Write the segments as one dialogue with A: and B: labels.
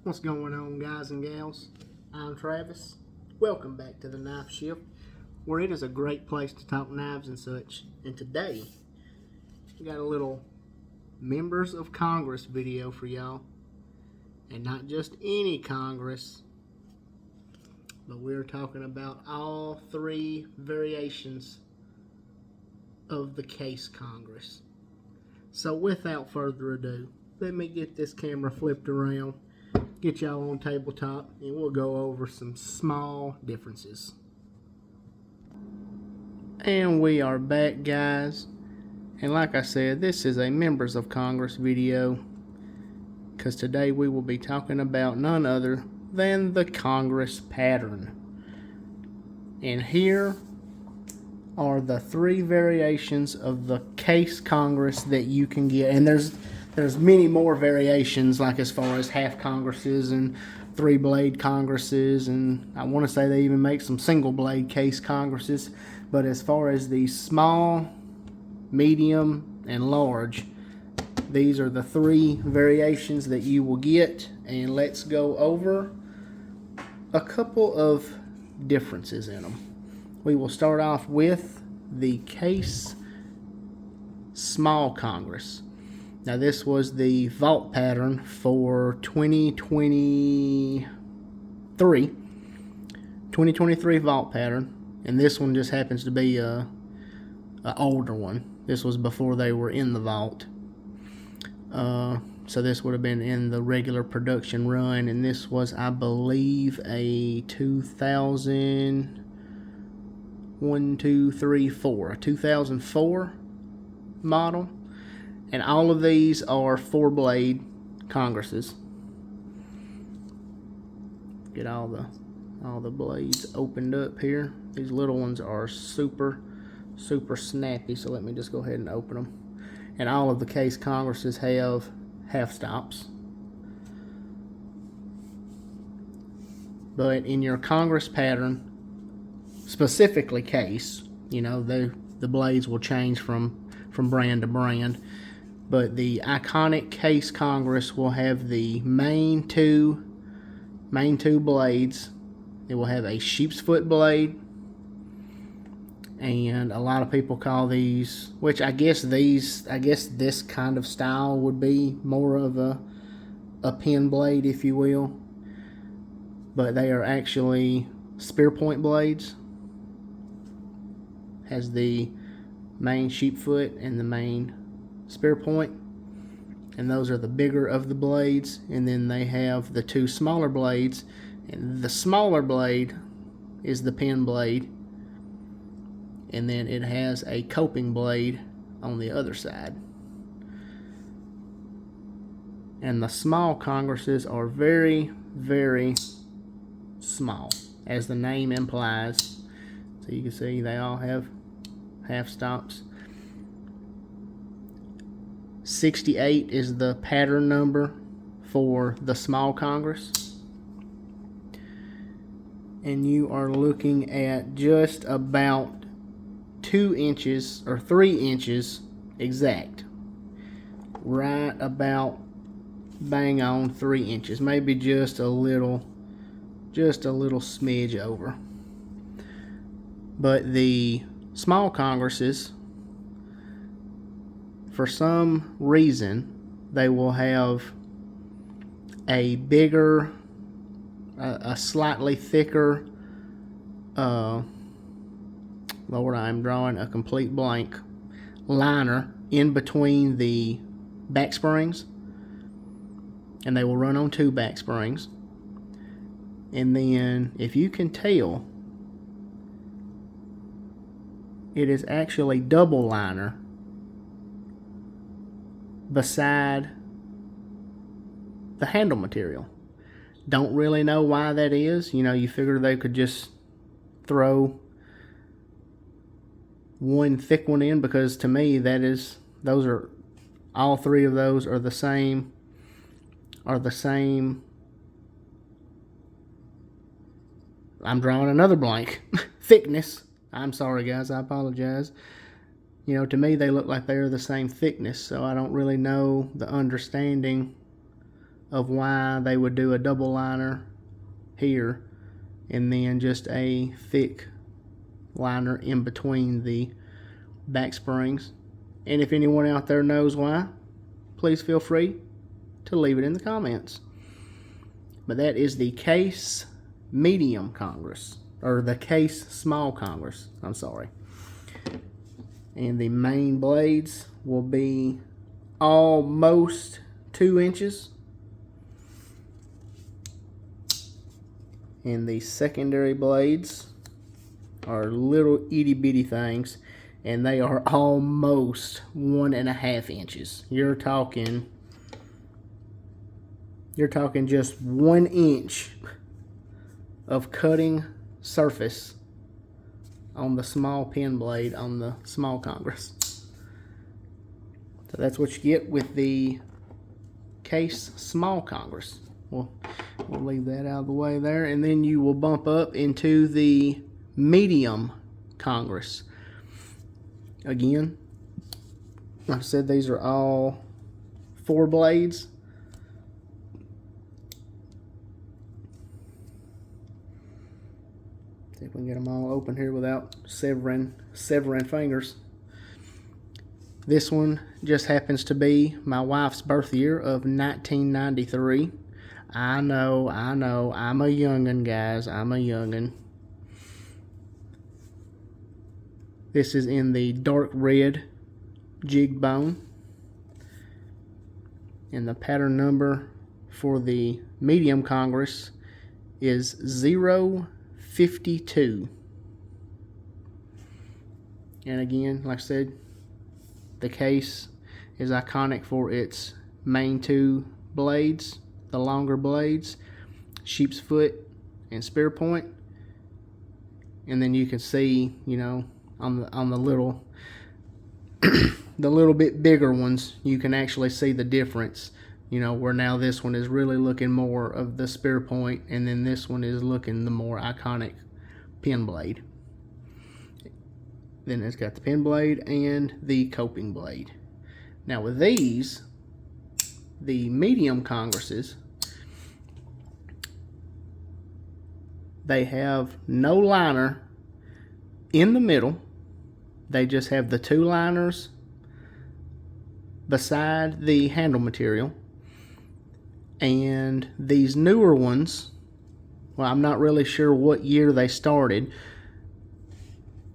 A: What's going on, guys and gals? I'm Travis. Welcome back to the Knife Shift, where it is a great place to talk knives and such. And today, we got a little members of Congress video for y'all. And not just any Congress, but we're talking about all three variations of the case Congress. So without further ado, let me get this camera flipped around, get y'all on tabletop, and we'll go over some small differences. And we are back, guys. And like I said, this is a members of Congress video, because today we will be talking about none other than the Congress pattern. And here are the three variations of the case Congress that you can get. And there's many more variations, like as far as half Congresses and three blade Congresses, and I want to say they even make some single blade case Congresses. But as far as the small, medium, and large, these are the three variations that you will get. And let's go over a couple of differences in them. We will start off with the case small Congress. Now this was the vault pattern for 2023 vault pattern, and this one just happens to be a older one. This was before they were in the vault. So this would have been in the regular production run, and this was, I believe, a 2004 model. And all of these are 4-blade Congresses. Get all the blades opened up here. These little ones are super snappy, so let me just go ahead and open them. And all of the case Congresses have half stops. But in your Congress pattern, specifically case, you know, the blades will change from brand to brand. But the iconic case Congress will have the main two blades. It will have a sheep's foot blade, and a lot of people call these, which I guess this kind of style would be more of a pin blade, if you will. But they are actually spear point blades. Has the main sheep foot and the main spear point, and those are the bigger of the blades. And then they have the two smaller blades, and the smaller blade is the pin blade, and then it has a coping blade on the other side. And the small Congresses are very small, as the name implies. So you can see they all have half stops. 68 is the pattern number for the small Congress. And you are looking at just about 2 inches or 3 inches exact. Right about bang on 3 inches. Maybe just a little smidge over. But the small Congresses, for some reason, they will have a bigger, a slightly thicker, Lord, I'm drawing a complete blank, liner in between the back springs. And they will run on 2 back springs. And then, if you can tell, it is actually double liner beside the handle material. Don't really know why that is. You know, you figure they could just throw one thick one in, because to me all three of those are the same I'm drawing another blank. Thickness. I'm sorry, guys. I apologize. You know, to me, they look like they're the same thickness, so I don't really know the understanding of why they would do a double liner here and then just a thick liner in between the back springs. And if anyone out there knows why, please feel free to leave it in the comments. But that is the Case Medium Congress, or the Case Small Congress, I'm sorry. And the main blades will be almost 2 inches. And the secondary blades are little itty bitty things, and they are almost 1.5 inches. You're talking just 1 inch of cutting surface on the small pen blade on the small Congress. So that's what you get with the Case Small Congress. We'll leave that out of the way there, and then you will bump up into the Medium Congress. Again, like I said, these are all 4 blades. See if we can get them all open here without severing fingers. This one just happens to be my wife's birth year of 1993. I know, I'm a youngin', guys, I'm a youngin'. This is in the dark red jig bone. And the pattern number for the Medium Congress is 052. And again, like I said, the Case is iconic for its main 2 blades, the longer blades, sheep's foot and spear point. And then you can see, you know, on the little the little bit bigger ones, you can actually see the difference, you know, where now this one is really looking more of the spear point, and then this one is looking the more iconic pen blade. Then it's got the pen blade and the coping blade. Now with these, the Medium Congresses, they have no liner in the middle. They just have the 2 liners beside the handle material. And these newer ones, well, I'm not really sure what year they started,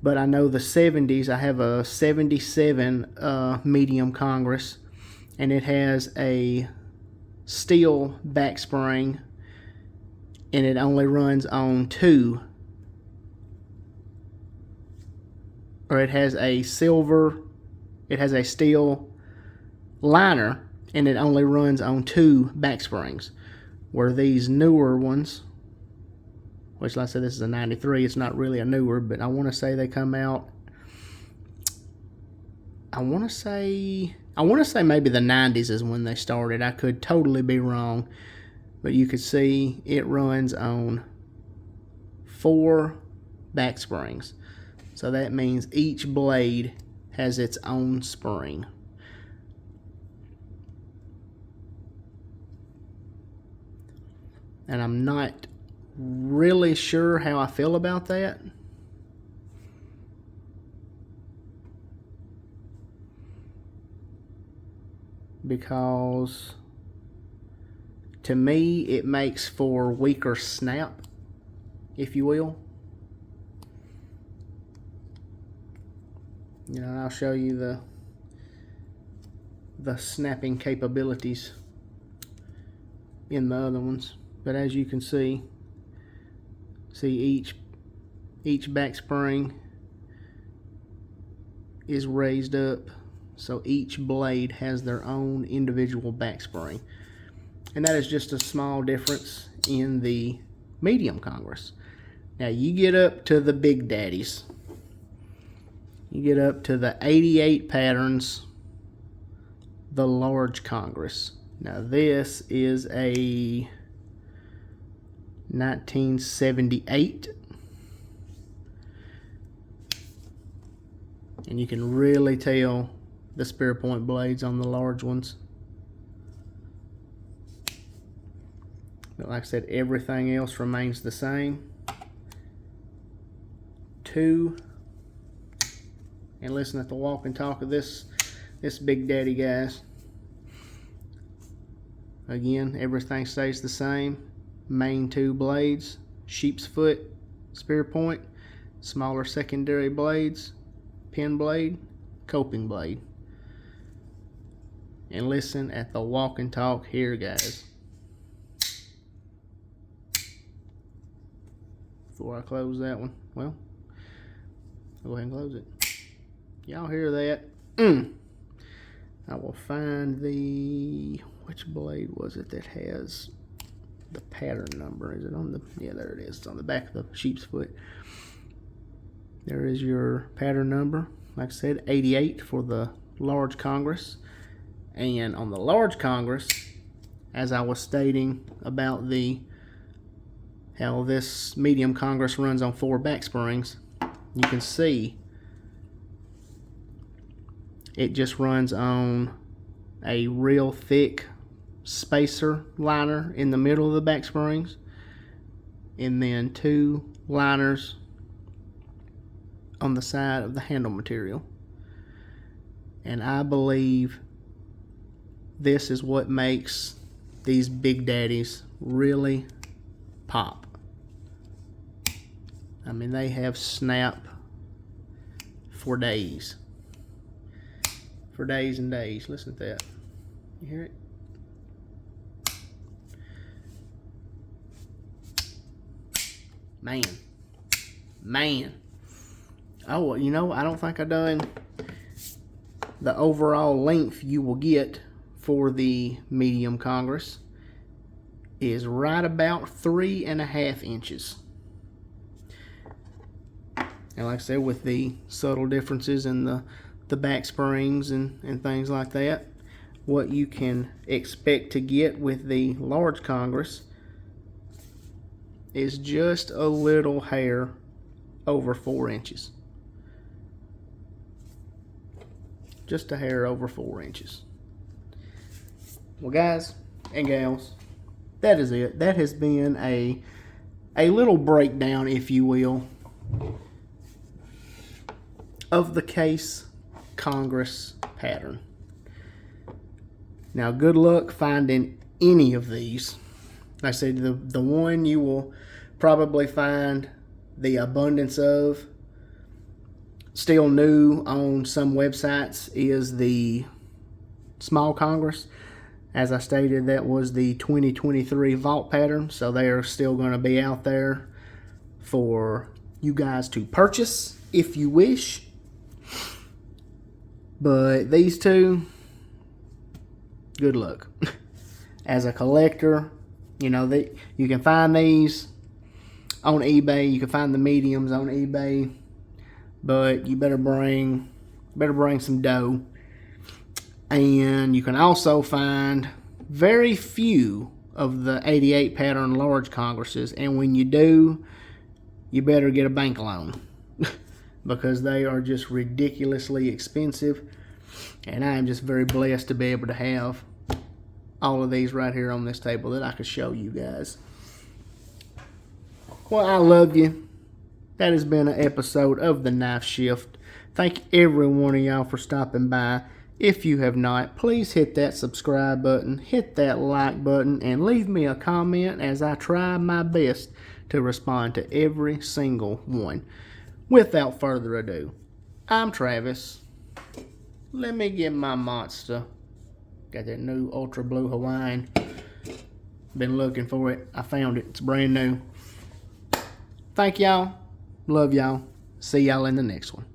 A: but I know the 70s, I have a 77 Medium Congress, and it has a steel back spring, and it only runs on 2, or it has a steel liner, and it only runs on 2 back springs, where these newer ones, which like I said, this is a 93, it's not really a newer, but I want to say they come out, I want to say maybe the 90s is when they started. I could totally be wrong, but you could see it runs on 4 back springs. So that means each blade has its own spring. And I'm not really sure how I feel about that. Because to me, it makes for weaker snap, if you will. You know, I'll show you the snapping capabilities in the other ones. But as you can see each back spring is raised up, so each blade has their own individual back spring. And that is just a small difference in the Medium Congress. Now you get up to the big daddies. You get up to the 88 patterns, the large Congress. Now this is a 1978, and you can really tell the spear point blades on the large ones. But like I said, everything else remains the same. 2. And listen at the walk and talk of this Big Daddy, guys. Again, everything stays the same. Main 2 blades, sheep's foot, spear point, smaller secondary blades, pin blade, coping blade. And listen at the walk and talk here, guys. Before I close that one, well, go ahead and close it. Y'all hear that? I will find which blade was it that has the pattern number? Is it on the, yeah, there it is. It's on the back of the sheep's foot. There is your pattern number. Like I said, 88 for the large Congress. And on the large Congress, as I was stating about how this medium Congress runs on 4 back springs, you can see it just runs on a real thick spacer liner in the middle of the back springs, and then 2 liners on the side of the handle material. And I believe this is what makes these Big Daddies really pop. I mean, they have snap for days. For days and days. Listen to that. You hear it? Man. Oh, you know, I don't think I done the overall length you will get for the medium Congress is right about 3.5 inches. And like I said, with the subtle differences in the back springs and things like that, what you can expect to get with the large Congress is just a little hair over 4 inches. Just a hair over 4 inches. Well, guys and gals, that is it. That has been a little breakdown, if you will, of the Case Congress pattern. Now, good luck finding any of these. Like I said, the one you will probably find the abundance of, still new on some websites, is the small Congress. As I stated, that was the 2023 vault pattern, so they are still going to be out there for you guys to purchase if you wish. But these 2, good luck. As a collector, you know, you can find these on eBay. You can find the mediums on eBay, but you better bring some dough. And you can also find very few of the 88 pattern large Congresses, and when you do, you better get a bank loan because they are just ridiculously expensive. And I am just very blessed to be able to have all of these right here on this table that I could show you guys. Well, I love you. That has been an episode of The Knife Shift. Thank every one of y'all for stopping by. If you have not, please hit that subscribe button, hit that like button, and leave me a comment as I try my best to respond to every single one. Without further ado, I'm Travis. Let me get my monster. Got that new Ultra Blue Hawaiian. Been looking for it. I found it. It's brand new. Thank y'all. Love y'all. See y'all in the next one.